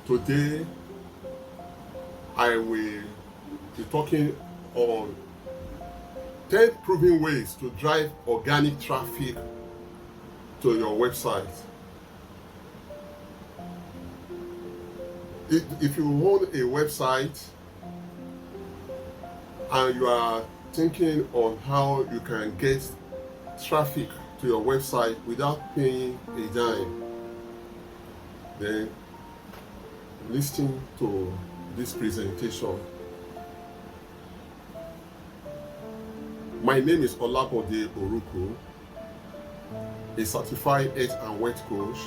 Today, I will be talking on 10 proven ways to drive organic traffic to your website. If you own a website and you are thinking on how you can get traffic to your website without paying a dime, then listen to this presentation. My name is Olabode Oruko, a certified health and wealth coach.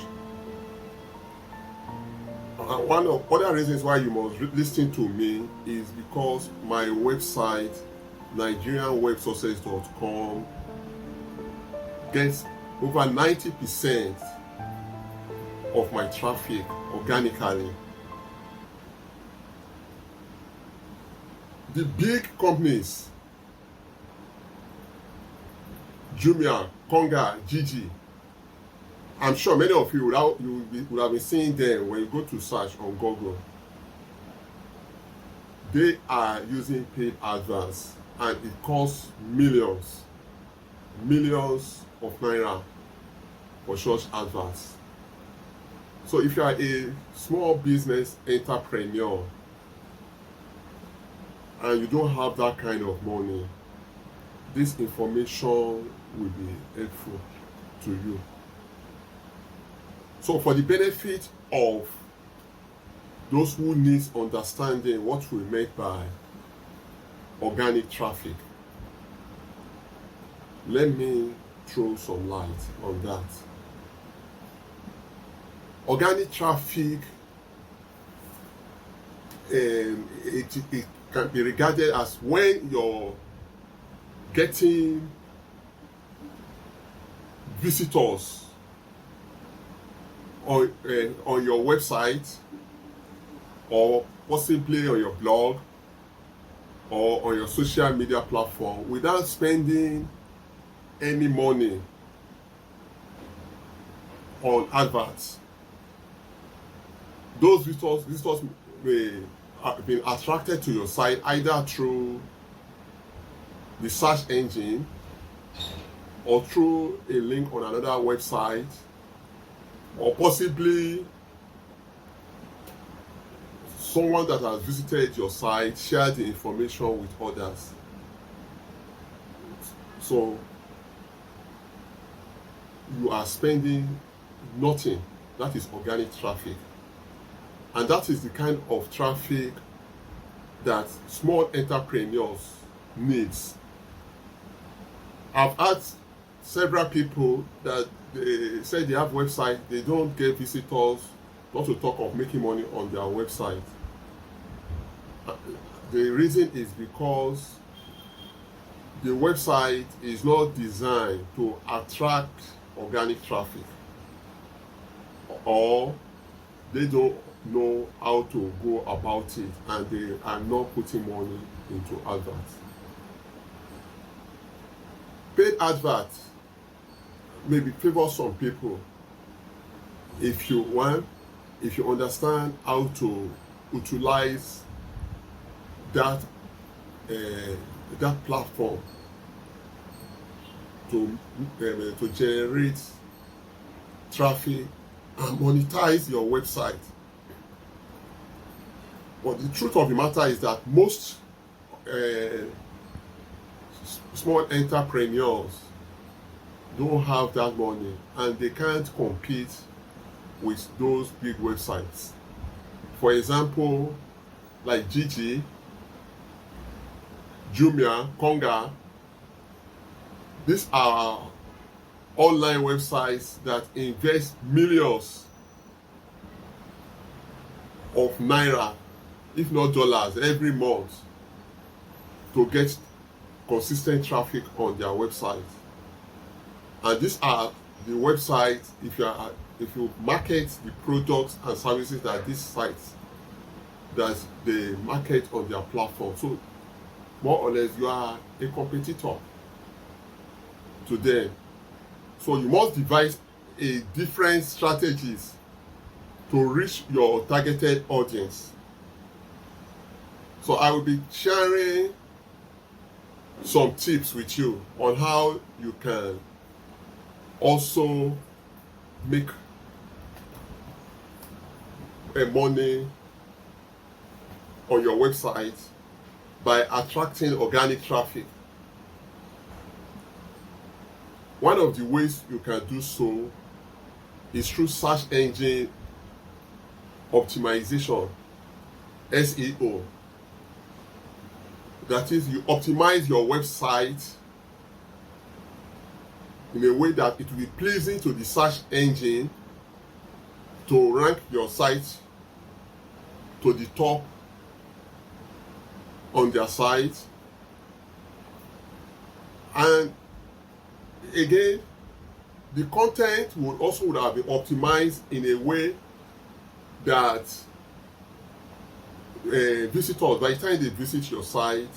And one of other reasons why you must listen to me is because my website, nigerianwebsuccess.com, gets over 90% of my traffic organically. The big companies, Jumia, Konga, Gigi, I'm sure many of you would have been seeing them when you go to search on Google. They are using paid adverts and it costs millions of naira for such adverts. So if you are a small business entrepreneur and you don't have that kind of money, this information will be helpful to you. So for the benefit of those who need understanding what we mean by organic traffic, let me throw some light on that. Organic traffic, it can be regarded as when you're getting visitors on your website, or possibly on your blog, or on your social media platform without spending any money on adverts. Those visitors may have been attracted to your site either through the search engine or through a link on another website, or possibly someone that has visited your site shared the information with others. So you are spending nothing. That is organic traffic. And that is the kind of traffic that small entrepreneurs needs. I've asked several people that they say they have website, they don't get visitors, not to talk of making money on their website. The reason is because the website is not designed to attract organic traffic, or they don't know how to go about it and they are not putting money into adverts. Paid adverts maybe favor some people if you understand how to utilize that platform to generate traffic and monetize your website. But the truth of the matter is that most small entrepreneurs don't have that money and they can't compete with those big websites. For example, like Gigi, Jumia, Konga, these are online websites that invest millions of naira, if not dollars, every month to get consistent traffic on their website. And these are the websites, if you market the products and services that these sites that they market on their platform, so more or less you are a competitor to them. So you must devise a different strategies to reach your targeted audience. So I will be sharing some tips with you on how you can also make money on your website by attracting organic traffic. One of the ways you can do so is through search engine optimization, SEO. That is, you optimize your website in a way that it will be pleasing to the search engine to rank your site to the top on their site. And again, the content would have been optimized in a way that visitors, by the time they visit your site,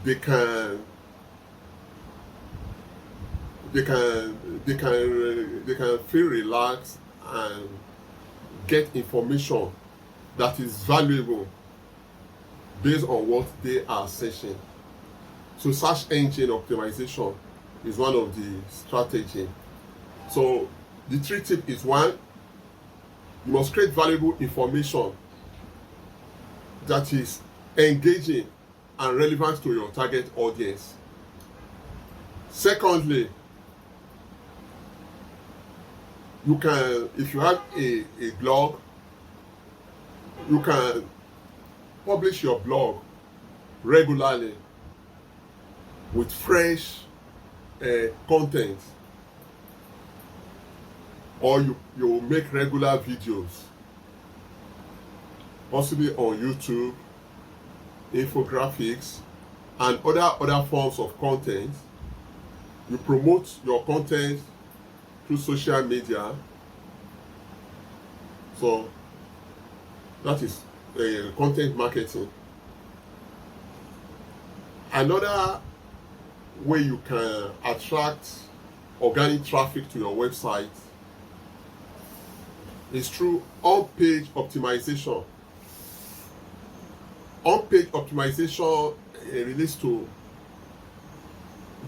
they can feel relaxed and get information that is valuable based on what they are searching. So search engine optimization is one of the strategies. So the 3 tip is: 1, you must create valuable information that is engaging and relevant to your target audience. Secondly, you can, if you have a blog, you can publish your blog regularly with fresh content, or you make regular videos, possibly on YouTube, infographics, and other forms of content. You promote your content through social media. So that is content marketing. Another way you can attract organic traffic to your website is through on-page optimization. On-page optimization relates to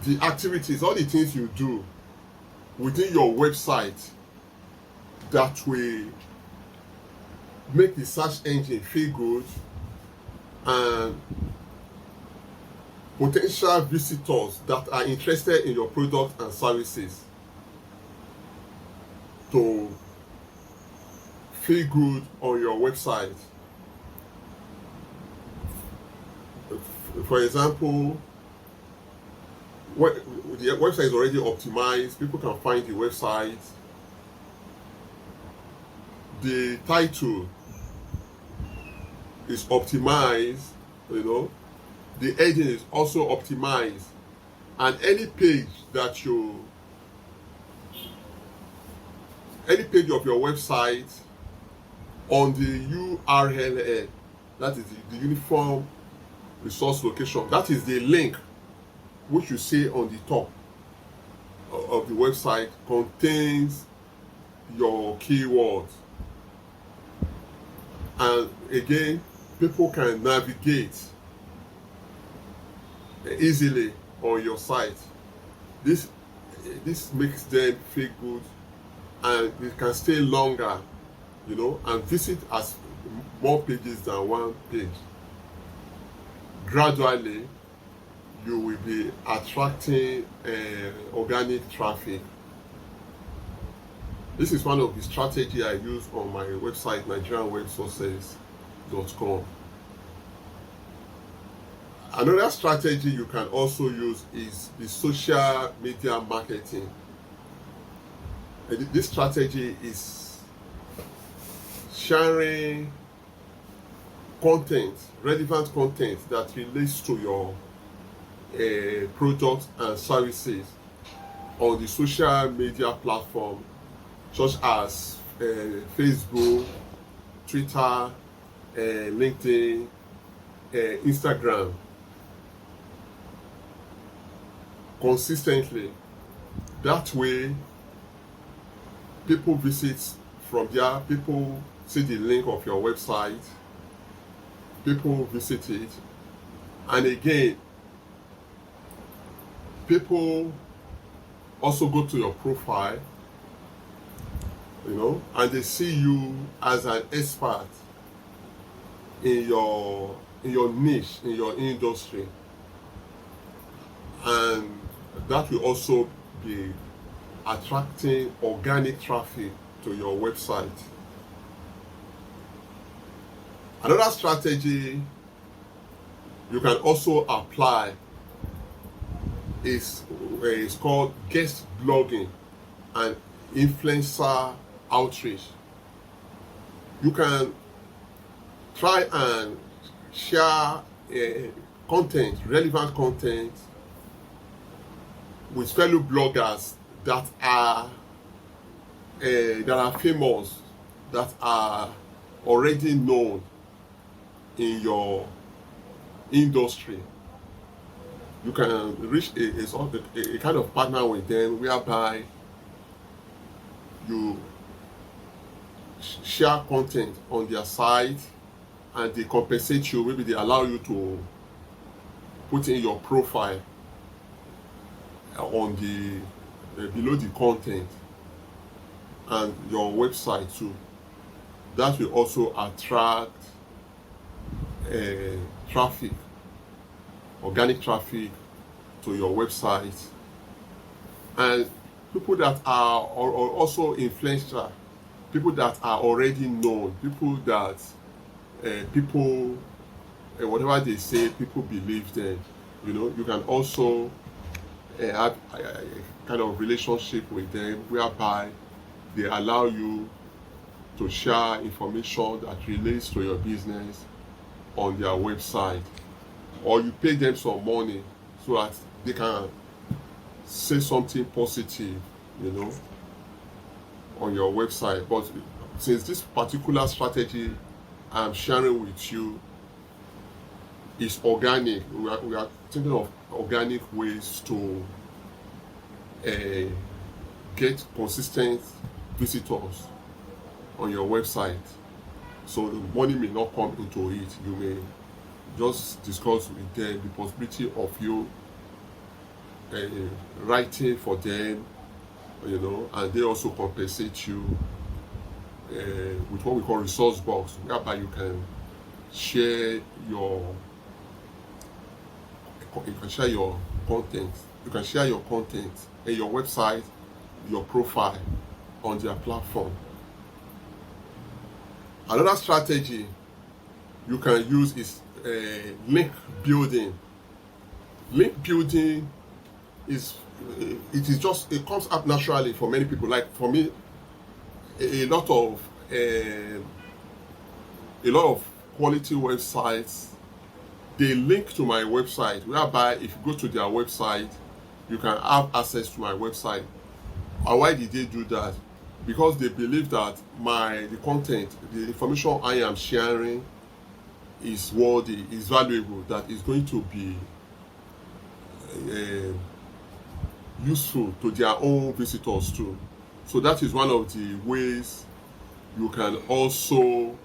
the activities, all the things you do within your website that will make the search engine feel good, and potential visitors that are interested in your product and services to feel good on your website. For example, the website is already optimized, people can find the website, the title is optimized, the heading is also optimized, and any page of your website on the URL, that is the uniform resource location, that is the link which you see on the top of the website, contains your keywords, and again, people can navigate easily on your site. This makes them feel good, and they can stay longer, and visit as more pages than one page. Gradually, you will be attracting organic traffic. This is one of the strategies I use on my website, nigerianwebsuccess.com. Another strategy you can also use is the social media marketing. And this strategy is sharing content, relevant content that relates to your products and services on the social media platform, such as Facebook, Twitter, LinkedIn, Instagram, consistently. That way, people visit from there, people see the link of your website, people visit it, and again, people also go to your profile, and they see you as an expert in your niche, in your industry, and that will also be attracting organic traffic to your website. Another strategy you can also apply is called guest blogging and influencer outreach. You can try and share relevant content with fellow bloggers that are famous, that are already known in your industry. You can reach a kind of partner with them whereby you share content on their site and they compensate you. Maybe they allow you to put in your profile on the below the content and your website too. That will also attract traffic, organic traffic to your website. And people that are also influential, people that are already known, people that whatever they say, people believe them. You can also have a kind of relationship with them whereby they allow you to share information that relates to your business on their website, or you pay them some money so that they can say something positive, on your website. But since this particular strategy I'm sharing with you is organic, we are thinking of organic ways to get consistent visitors on your website. So the money may not come into it. You may just discuss with them the possibility of you writing for them, and they also compensate you with what we call resource box, whereby you can share your content. You can share your content and your website, your profile on their platform. Another strategy you can use is link building. Link building it comes up naturally for many people. Like for me, a lot of quality websites, they link to my website, whereby if you go to their website, you can have access to my website. And why did they do that? Because they believe that the content, the information I am sharing is worthy, is valuable, that is going to be useful to their own visitors too. So that is one of the ways you can also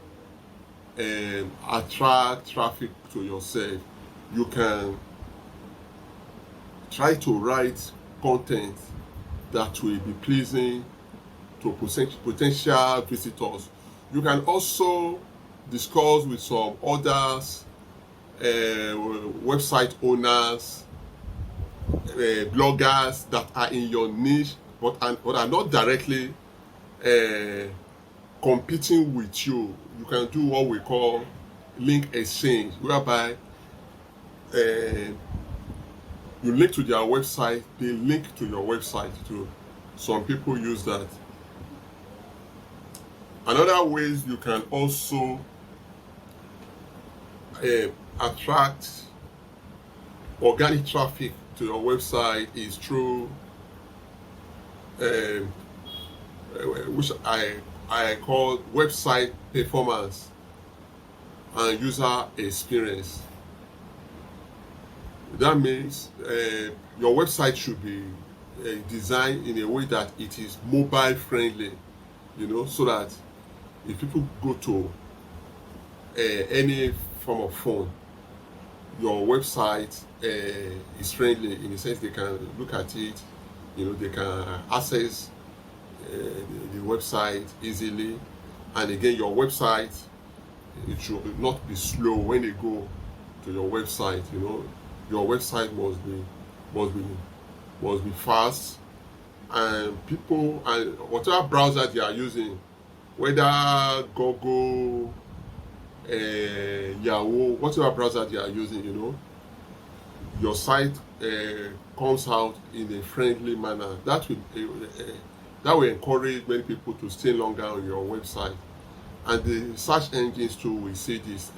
attract traffic to yourself. You can try to write content that will be pleasing to potential visitors. You can also discuss with some others, website owners, bloggers that are in your niche but are not directly competing with you. You can do what we call link exchange, whereby you link to their website, they link to your website too. Some people use that. Another ways you can also attract organic traffic to your website is through which I call website performance and user experience. That means your website should be designed in a way that it is mobile friendly. so that if people go to any form of phone, your website is friendly in the sense they can look at it, they can access the website easily. And again, your website, it should not be slow when they go to your website. Your website must be fast, and people, and whatever browser they are using, whether Google, Yahoo, whatever browser they are using, your site comes out in a friendly manner. That will encourage many people to stay longer on your website. And the search engines too will see this,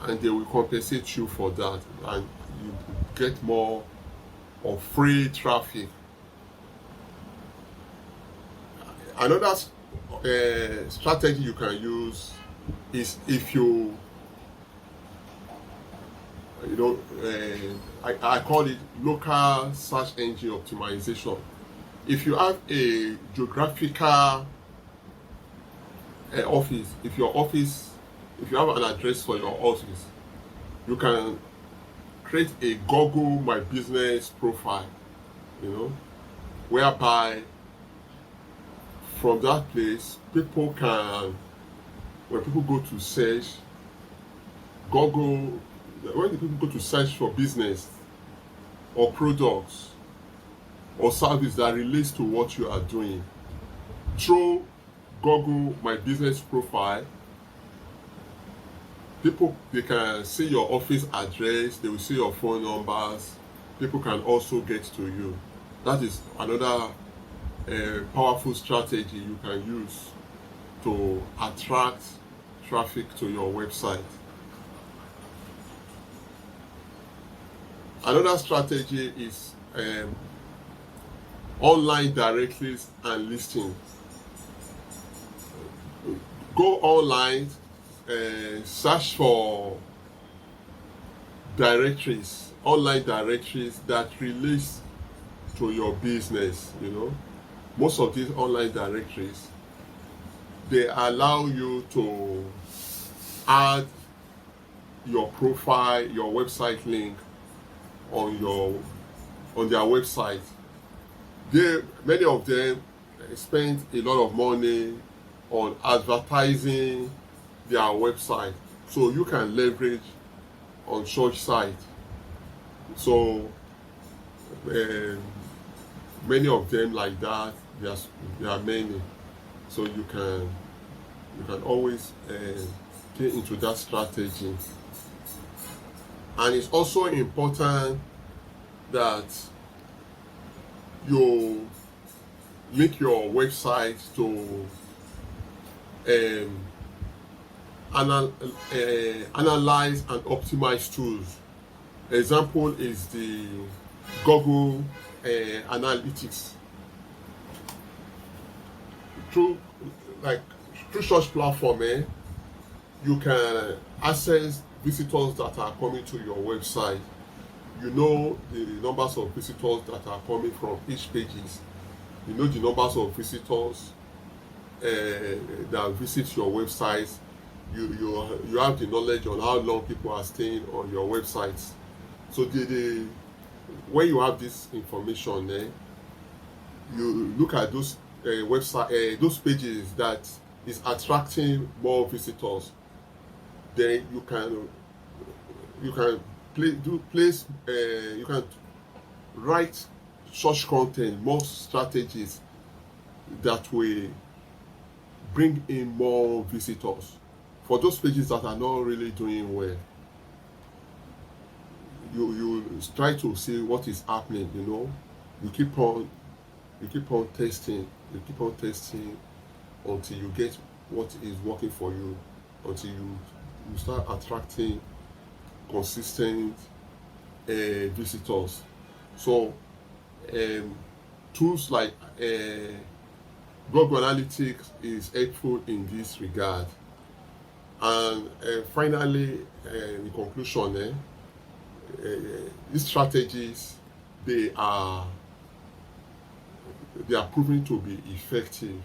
and they will compensate you for that, and you get more of free traffic. Another strategy you can use is if I call it local search engine optimization. If you have a geographical office, if you have an address for your office, you can create a Google My Business profile, whereby from that place, when people go to search, when the people go to search for business or products or service that relates to what you are doing, through Google My Business profile, they can see your office address, they will see your phone numbers, people can also get to you. That is another powerful strategy you can use to attract traffic to your website. Another strategy is online directories and listings. Go online, search for online directories that relates to your business. Most of these online directories, they allow you to add your profile, your website link on their website. Many of them spend a lot of money on advertising their website, so you can leverage on such site. So many of them like that. There are many, so you can always get into that strategy. And it's also important that you link your website to analyze and optimize tools. Example is the Google Analytics. Through such platform, you can access visitors that are coming to your website. You know the numbers of visitors that are coming from each pages. You know the numbers of visitors that visit your website. You have the knowledge on how long people are staying on your websites. So when you have this information, you look at those those pages that is attracting more visitors. Then you can write such content, more strategies that will bring in more visitors. For those pages that are not really doing well, you try to see what is happening. You keep on testing. You keep on testing until you get what is working for you, until you start attracting consistent visitors. So tools like Google Analytics is helpful in this regard. And finally, in conclusion, these strategies, they are proving to be effective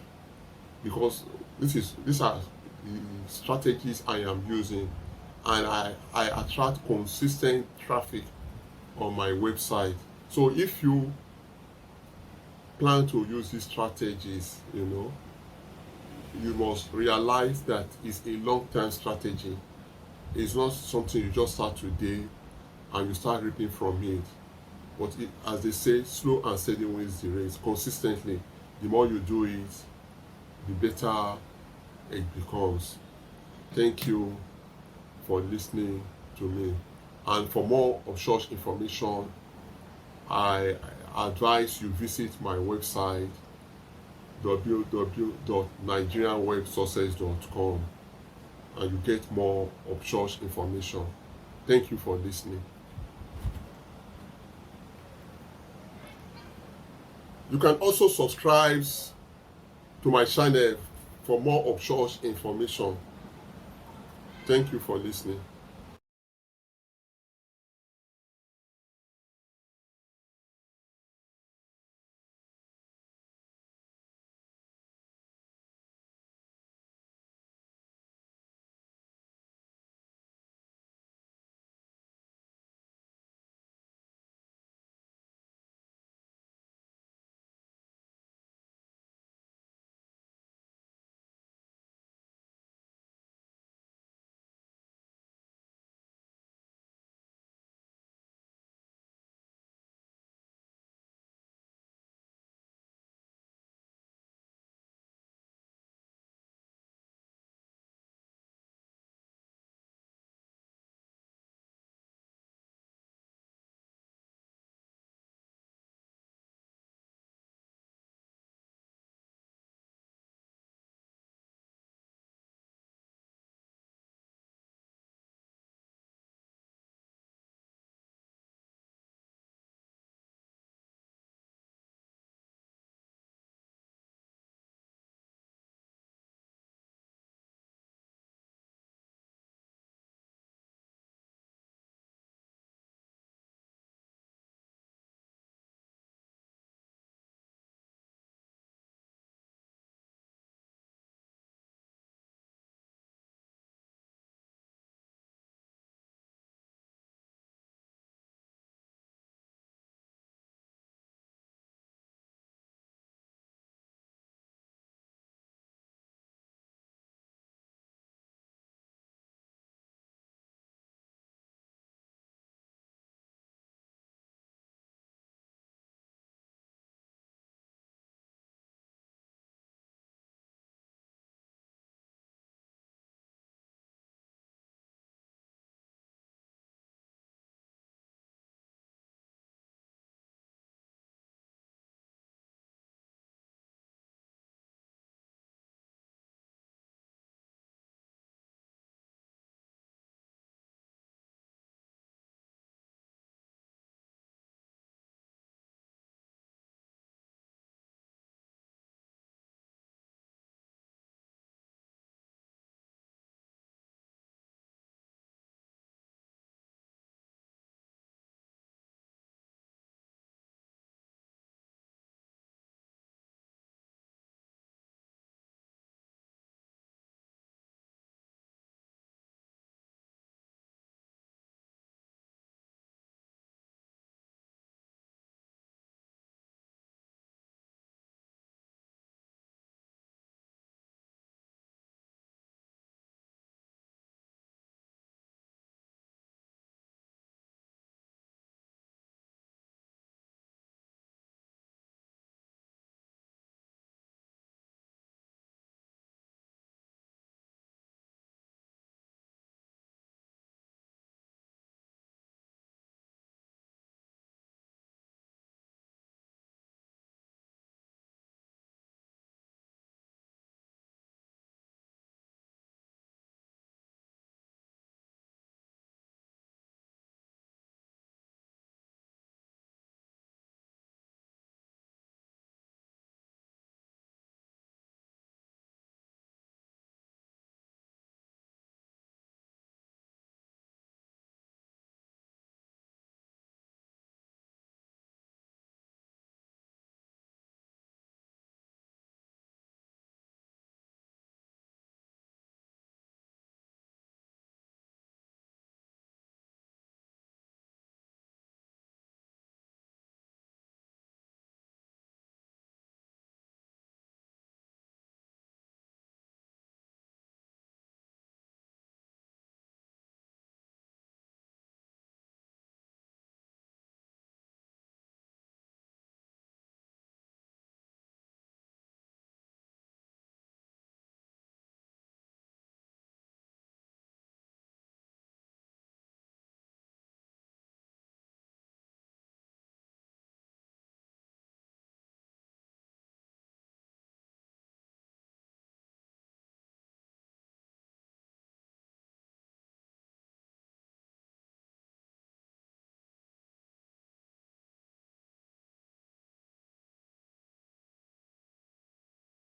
because these are the strategies I am using, and I attract consistent traffic on my website. So if you plan to use these strategies, you must realize that it's a long-term strategy. It's not something you just start today and you start reaping from it. But as they say, slow and steady wins the race. Consistently, the more you do it, the better it becomes. Thank you for listening to me. And for more of such information, I advise you visit my website www.nigerianwebsuccess.com, and you get more of such information. Thank you for listening. You can also subscribe to my channel for more of such information. Thank you for listening.